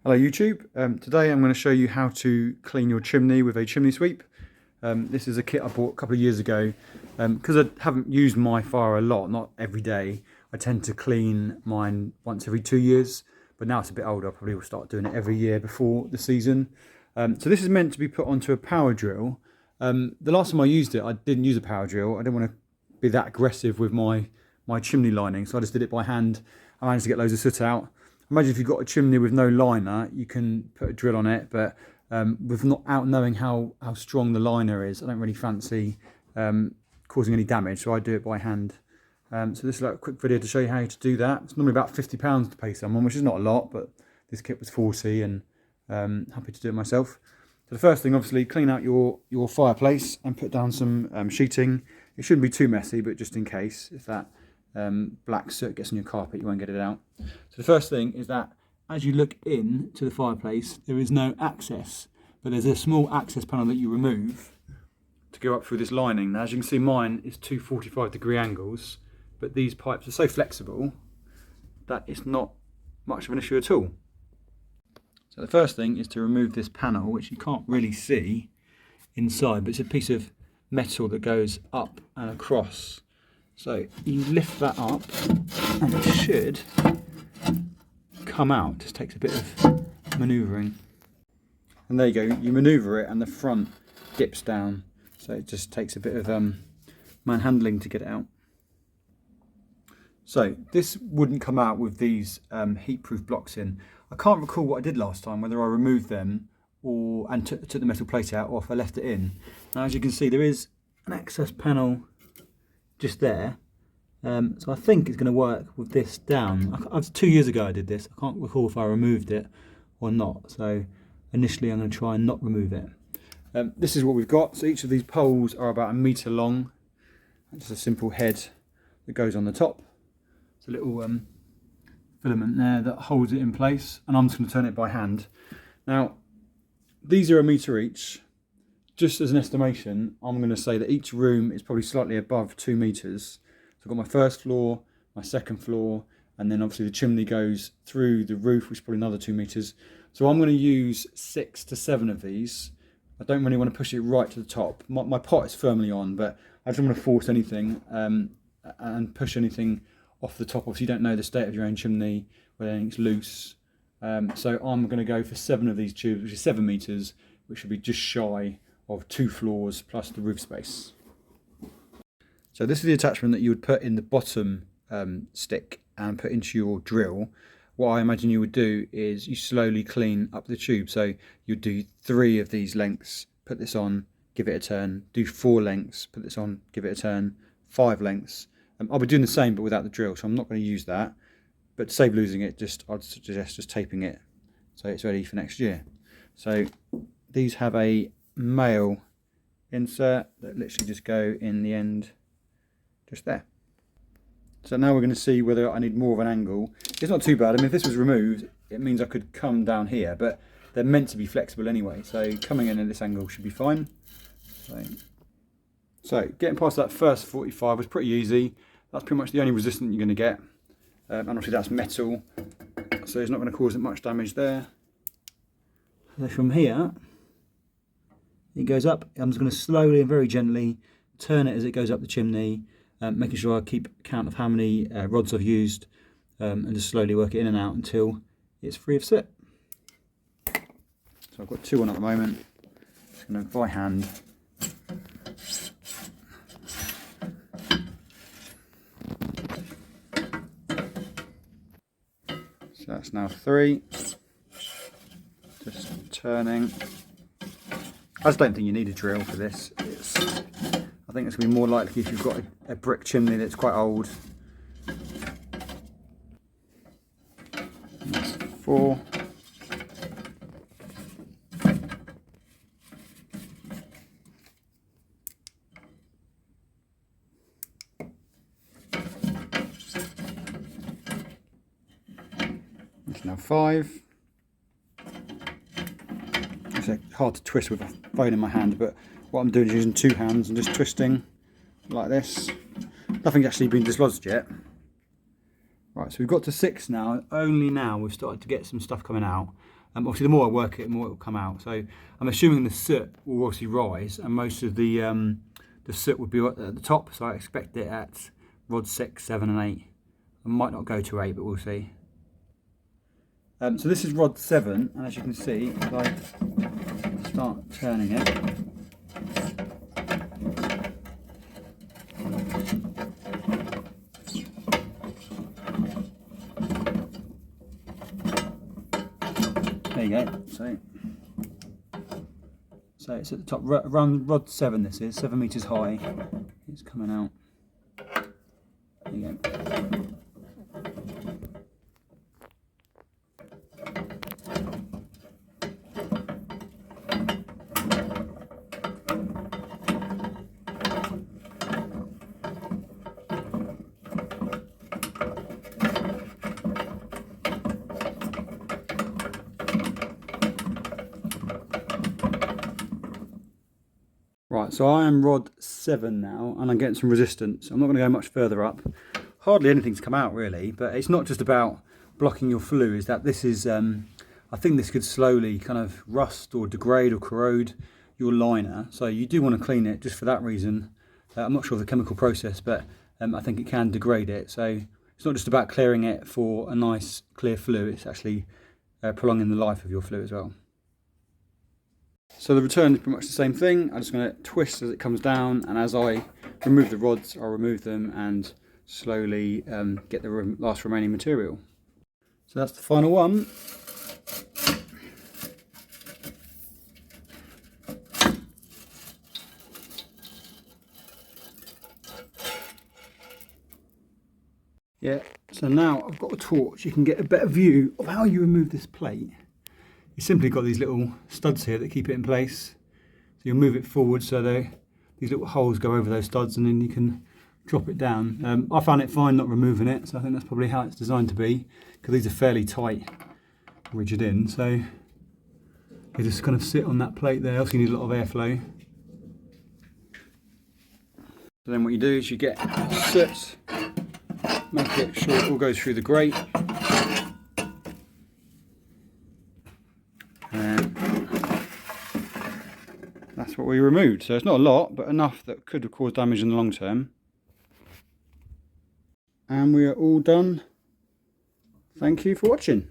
Hello YouTube. Today I'm going to show you how to clean your chimney with a chimney sweep. This is a kit I bought a couple of years ago. Because I haven't used my fire a lot, not every day, I tend to clean mine once every 2 years. But now it's a bit older, I probably will start doing it every year before the season. So this is meant to be put onto a power drill. The last time I used it, I didn't use a power drill. I didn't want to be that aggressive with my chimney lining, so I just did it by hand. I managed to get loads of soot out. Imagine if you've got a chimney with no liner, you can put a drill on it, but with not knowing how strong the liner is, I don't really fancy causing any damage, so I do it by hand. So this is like a quick video to show you how to do that. It's normally about £50 to pay someone, which is not a lot, but this kit was 40 and happy to do it myself. So the first thing, obviously, clean out your fireplace and put down some sheeting. It shouldn't be too messy, but just in case, if that black soot gets on your carpet, you won't get it out. So the first thing is that as you look in to the fireplace, there is no access, but there's a small access panel that you remove to go up through this lining. Now, as you can see, mine is two 45-degree angles, but these pipes are so flexible that it's not much of an issue at all. So the first thing is to remove this panel, which you can't really see inside, but it's a piece of metal that goes up and across. So you lift that up and it should come out. Just takes a bit of manoeuvring. And there you go, you manoeuvre it and the front dips down. So it just takes a bit of manhandling to get it out. So this wouldn't come out with these heat-proof blocks in. I can't recall what I did last time, whether I removed them and took the metal plate out, or if I left it in. Now, as you can see, there is an access panel just there, so I think it's going to work with this down. 2 years ago I did this. I can't recall if I removed it or not, so initially I'm going to try and not remove it. This is what we've got. So each of these poles are about 1 metre long. Just a simple head that goes on the top. It's a little filament there that holds it in place, and I'm just going to turn it by hand. Now, these are 1 metre each. Just as an estimation, I'm going to say that each room is probably slightly above 2 metres. So I've got my first floor, my second floor, and then obviously the chimney goes through the roof, which is probably another 2 metres. So I'm going to use 6 to 7 of these. I don't really want to push it right to the top. My pot is firmly on, but I don't want to force anything and push anything off the top. Obviously, you don't know the state of your own chimney, whether anything's loose. So I'm going to go for 7 of these tubes, which is 7 metres, which should be just shy of 2 floors plus the roof space. So this is the attachment that you would put in the bottom stick and put into your drill. What I imagine you would do is you slowly clean up the tube. So you'd do 3 of these lengths, put this on, give it a turn, do 4 lengths, put this on, give it a turn, 5 lengths. I'll be doing the same but without the drill, so I'm not going to use that. But to save losing it, I'd suggest just taping it so it's ready for next year. So these have a male insert that literally just go in the end just there. So now we're going to see whether I need more of an angle. It's not too bad. I mean, if this was removed, it means I could come down here, but they're meant to be flexible anyway, so coming in at this angle should be fine. So getting past that first 45 was pretty easy. That's pretty much the only resistance you're going to get, and obviously that's metal, so it's not going to cause much damage there. So from here it goes up. I'm just going to slowly and very gently turn it as it goes up the chimney, making sure I keep count of how many rods I've used, and just slowly work it in and out until it's free of soot. So I've got 2 on at the moment. Just going to by hand. So that's now 3. Just turning. I just don't think you need a drill for this. I think it's going to be more likely if you've got a brick chimney that's quite old. That's 4. That's now 5. It's hard to twist with a phone in my hand, but what I'm doing is using 2 hands and just twisting like this. Nothing's actually been dislodged yet. Right, so we've got to 6 now. Only now we've started to get some stuff coming out. Obviously, the more I work it, the more it will come out. So I'm assuming the soot will obviously rise, and most of the soot would be at the top. So I expect it at rod 6, 7, and 8. I might not go to 8, but we'll see. So this is rod 7, and as you can see, if I start turning it, there you go. So it's at the top, around rod 7. This is 7 meters high. It's coming out. There you go. Right, so I am rod 7 now, and I'm getting some resistance. I'm not going to go much further up. Hardly anything's come out really, but it's not just about blocking your flue. Is that this is, I think this could slowly kind of rust or degrade or corrode your liner. So you do want to clean it just for that reason. I'm not sure of the chemical process, but I think it can degrade it. So it's not just about clearing it for a nice clear flue. It's actually prolonging the life of your flue as well. So the return is pretty much the same thing. I'm just going to twist as it comes down, and as I remove the rods, I'll remove them and slowly get the last remaining material. So that's the final one. Yeah, so now I've got a torch. You can get a better view of how you remove this plate. You simply got these little studs here that keep it in place. So you'll move it forward so these little holes go over those studs, and then you can drop it down. I found it fine not removing it, so I think that's probably how it's designed to be, because these are fairly tight, rigid in. So they just kind of sit on that plate there. Also, you need a lot of airflow. So then what you do is you get soot, make it sure it all goes through the grate. That's what we removed. So it's not a lot, but enough that could have caused damage in the long term. And we are all done. Thank you for watching.